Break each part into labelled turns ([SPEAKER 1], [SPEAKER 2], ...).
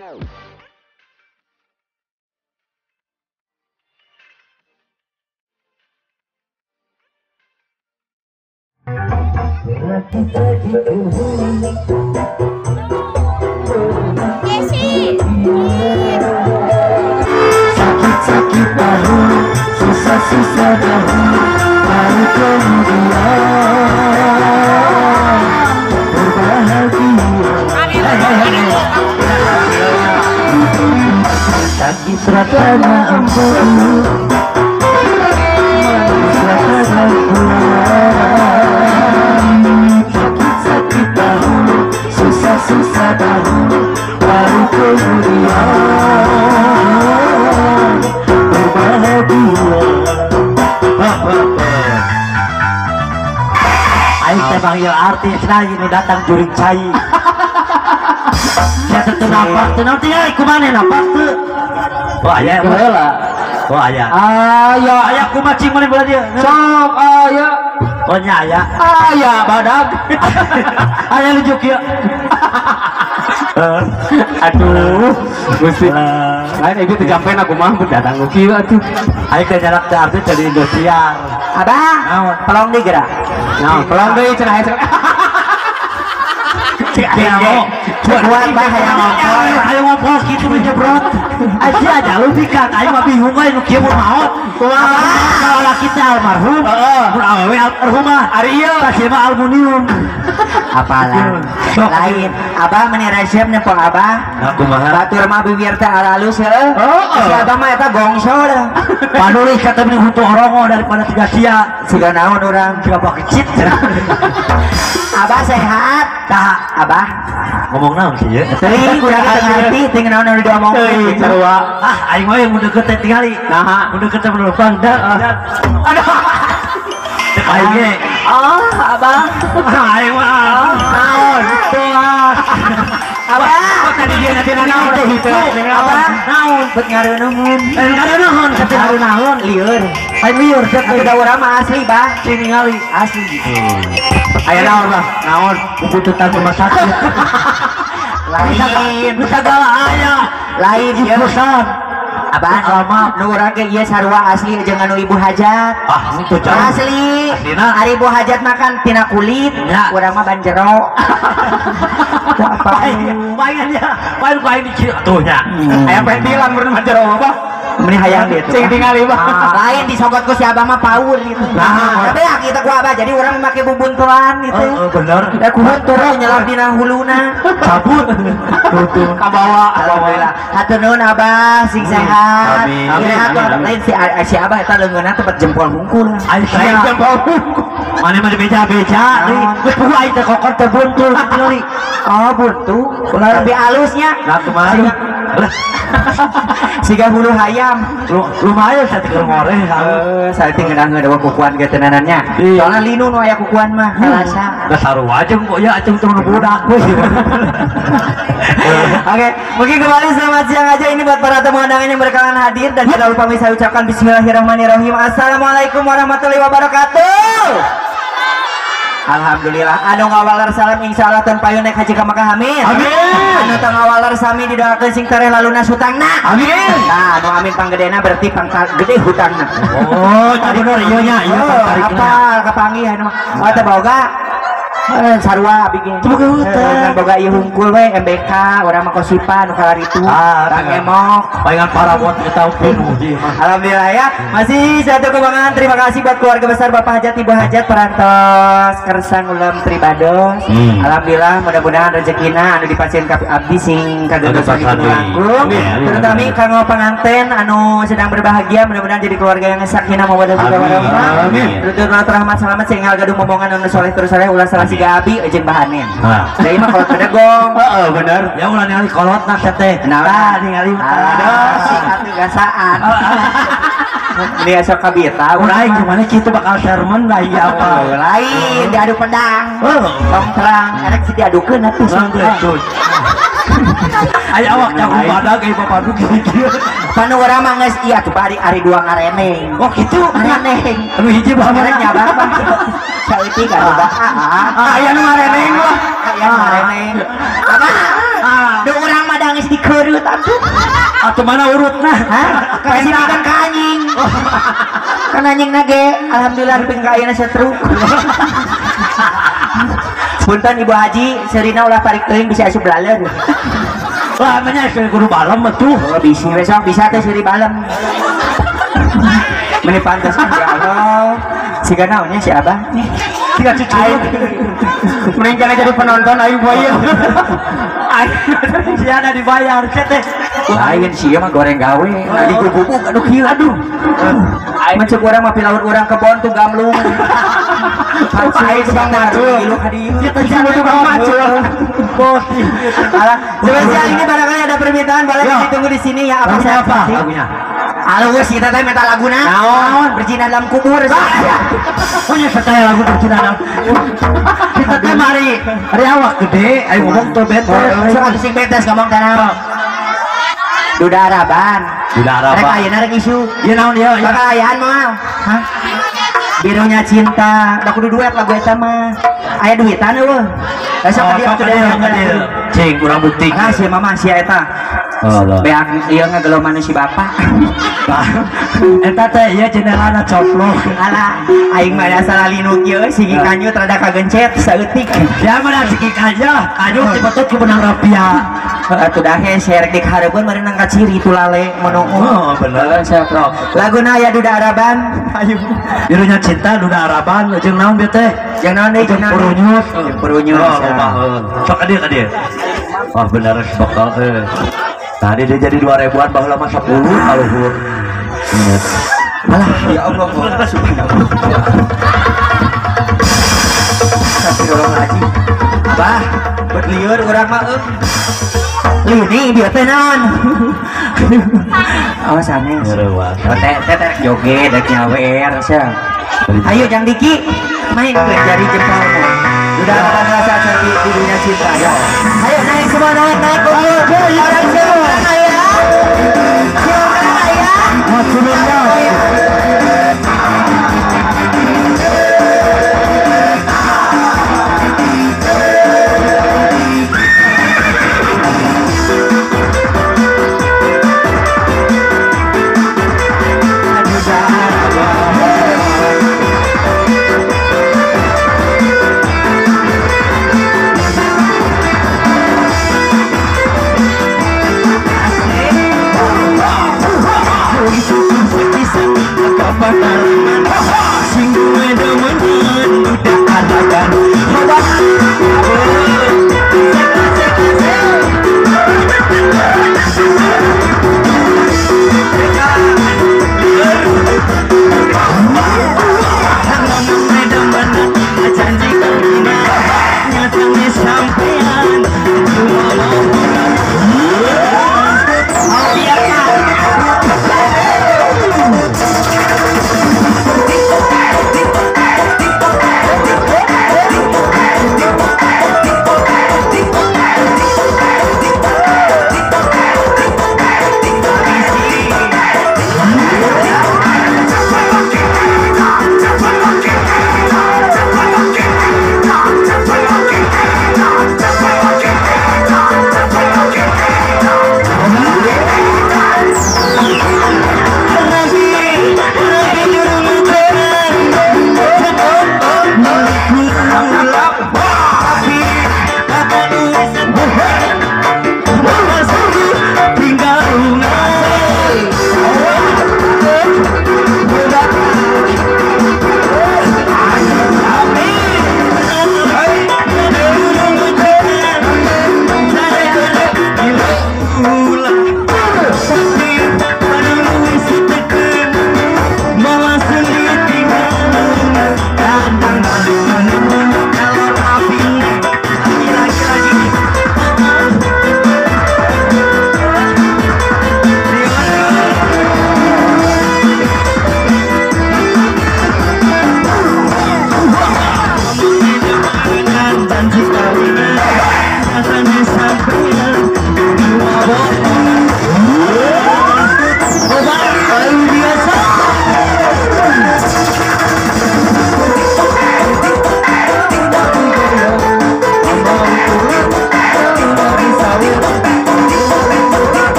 [SPEAKER 1] Sakit-sakit dahulu, susah-susah dahulu, baru kemudian berbahagia. Sakit rasanya ampun, manis rasanya pulang. Sakit-sakit dahulu, susah-susah dahulu, baru kemudian berbahagia. Aing teh panggil artis lagi nu datang juring cai. Saya tentu nafas, nanti ya kumane nafas tuh. Oh ayah, oh ayah. Ayah kumacing mana bola dia? Sok ayah. Oh nya ayah. Ayah badak. Ayah lucu ya. Aduh, gusti. Lain ibu terjampai aku mah datang kieu atuh. Aing teh jarak teh artis dari Indosiar. Abah, pelong deui geura. Naon, pelong deui cenah aya. Buat bah yang ngompol, ayo ngompol gitu menjebrot. Aja lu pikan, ayo mah bingung aja nu kieu mau. Kalau laki teh almarhum, mun awewe almarhumah. Ari ieu pasti mah aluminium. Apalah. Lain, abah meni resep nempong abah. Kumaha? Batur mah bibir teh alus heueuh. Si abah mah eta gongsol. Panulis kata meni huntu orongo daripada tiga sia. Siga naon urang, siga pakicit. Abah sehat, tah abah ngomong naon sih ya? Teuing urang teu ngarti teu naon anu diomong. Teuing sarua. Aing mah yang mun deukeut teh tingali. Naha? Mun deukeut teh menumpang dah. Aduh. Aing ge. Abah. Aing mah. Naon? Tuh. Abah. Kok tadi dia nanti naon teh hitu? Abah. Naon? Bet ngareuneuhun. Ngareuneuhun teh ngareuneuhun lieur. Aing lieur teh da urang mah asli, Bah. Ningali asli. Aya naon lah, naon bubututan rumah sakit. Lain, segala aya. Lain ieu pesan. Abah, lama nu urang ge ieu sarua asli jeung anu ibu hajat. Itu asli. Ari ibu hajat makan tina kulit, urang mah ban jero. Bayan ya, bayan ku aing diciri atuh nya. Aya pendilan mun ban jero apa? Meni hayang gitu. Cing tingali mah. Lain disogot ku si abah mah paur gitu. Nah, teh kita ku abah jadi urang make bubunturan gitu. Bener. Da ku turun nyelap dina huluna. Cabut. Tutu. Kabawa. Alhamdulillah. Hatur nuhun abah sing sehat. Amin. Hatur lain si abah eta leungeunna tempat jempol hungkul. Aing jempol hungkul. Mane mah beja-beja deui. Geus pugu aing teh kokor teh buntul deui. Oh, buntu. Ulah lebih halusnya. Nah, kemarin. Siga hulu hayam lumayan saya tinggal ngoreh saya tinggal ngadawa kukuan ke tenanannya soalnya linu no aya kukuan mah rasa dasar wajeng kok ya acung temen budak oke mungkin kembali selamat siang aja ini buat para tamu undangan yang berkenan hadir dan tidak lupa saya ucapkan bismillahirrahmanirrahim. Assalamualaikum warahmatullahi wabarakatuh. Alhamdulillah anu ngawalar salam insyaallah tan payu naik haji ka Makkah amin. Anu teu ngawalar sami didoakeun sing tareh laluna sutangna amin. Nah anu amin panggedena berarti pangkat gede hutangna. Oh bener ieu nya ieu pangtarikna. Apa kapanggih anu mah teh boga sarua bikin boga hutang boga ieu hungkul we MBK urang mah kosipan nu kalaritu Kang Emok palingan parabot kita penuh ieu mah. Alhamdulillah ya masih satu kebanggaan. Terima kasih buat keluarga besar Bapak Hajat Ibu Hajat perantos Kersang Ulam Tribados. Alhamdulillah mudah-mudahan rezekina anu dipasieun ka abdi sing kagentos langkung. Terus kami kanggo panganten anu sedang berbahagia mudah-mudahan jadi keluarga yang sakinah mawaddah warahmah. Amin. Terus rahmat selamat sing gadung momongan anu soleh terus soleh ulah salah siga abi jeung bahanen. Jadi mah kolot pedagong. Heeh bener. Ya ulah ningali kolot na teh. Nah ningali aduh sing atuh gasaan. Ini asal kabita lain gimana gitu bakal sermon lah ya apa lain diadu pedang tong terang enak sih diadukeun atuh aya awak jago badag ieu bapak gini panu urang mah geus ieu tuh ari dua ngareneng oh kitu ngareneng anu hiji bae nyabang saeutik ka loba aya nu ngareneng mah aya ngareneng apa do urang mah geus dikerut atuh.
[SPEAKER 2] Atau mana urutna?
[SPEAKER 1] Hah? Kasih makan ka anjing. Kan anjing nage alhamdulillah ping ka ayeuna setruk. Punten Ibu Haji, Serina ulah tarik teuing bisa asup balen.
[SPEAKER 2] Wah, namanya guru balem tuh.
[SPEAKER 1] Oh, bisi besok bisa teh seri balem. Meni pantas ya Allah. Siga naonnya si Abah?
[SPEAKER 2] Tiga cucu.
[SPEAKER 1] Mending jangan jadi penonton ayo bayar.
[SPEAKER 2] Si ada dibayar teh.
[SPEAKER 1] Lain sih mah goreng gawe. Tadi bubuk aduh gila aduh. Mencek orang mah pilaut orang kebon tuh gamlung. Ayo tukang macul. Kita jangan tukang macul.
[SPEAKER 2] Boti.
[SPEAKER 1] Alah, spesial ini barangkali ada permintaan boleh ditunggu di sini ya. Apa siapa?
[SPEAKER 2] Lagunya.
[SPEAKER 1] Halo Gus, kita teh minta laguna. Naon? Berzina dalam kubur.
[SPEAKER 2] Punya setaya lagu berzina dalam kubur. Kita teh mari awak gede, ayo ngomong tuh betes.
[SPEAKER 1] Sok sing betes ngomong tanah. Duda Araban. Rek ayeuna rek isu.
[SPEAKER 2] Ieu naon ieu?
[SPEAKER 1] Bakal ayaan moal. Hah? Birunya cinta. Da kudu duet lagu eta mah. Aya duitan eueuh. Besok dia tuh dia.
[SPEAKER 2] Cing kurang bukti.
[SPEAKER 1] Ah si mama si eta.
[SPEAKER 2] Allah.
[SPEAKER 1] Beak ieu ngageloman si bapak.
[SPEAKER 2] Eta teh ieu jendelana coplok.
[SPEAKER 1] Alah, aing mah asal linuk ieu sigi kanyu rada kagencet saeutik.
[SPEAKER 2] Ya mah sigi kanyu dipetut ku benang rapia.
[SPEAKER 1] Atuh dahe serek dik hareupeun mari nang kaciri tu lale menunggu.
[SPEAKER 2] Oh, bener saya pro.
[SPEAKER 1] Laguna aya Duda Araban. Ayo.
[SPEAKER 2] Birunya cinta Duda Araban jeung naon dia teh?
[SPEAKER 1] Jeung naon deui jeung
[SPEAKER 2] Perunyus.
[SPEAKER 1] Perunyus.
[SPEAKER 2] Sok ka dieu. Wah bener bakal tadi dia jadi 2000-an baheula mah 10 kaluhur.
[SPEAKER 1] Alah, ya Allah. Astagfirullahaladzim. Bah, berliur urang mah lini dia teh naon. Awas sanes. Teh joget dek nyawer sia. Ayo Jang Diki, main ke jari jempolmu. Udah ada rasa cantik di dunia cinta ya. Ayo naik semua naik kumpul. Orang semua ya. Silakan ya.
[SPEAKER 2] Maksudnya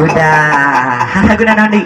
[SPEAKER 1] Sudah, guna nanti.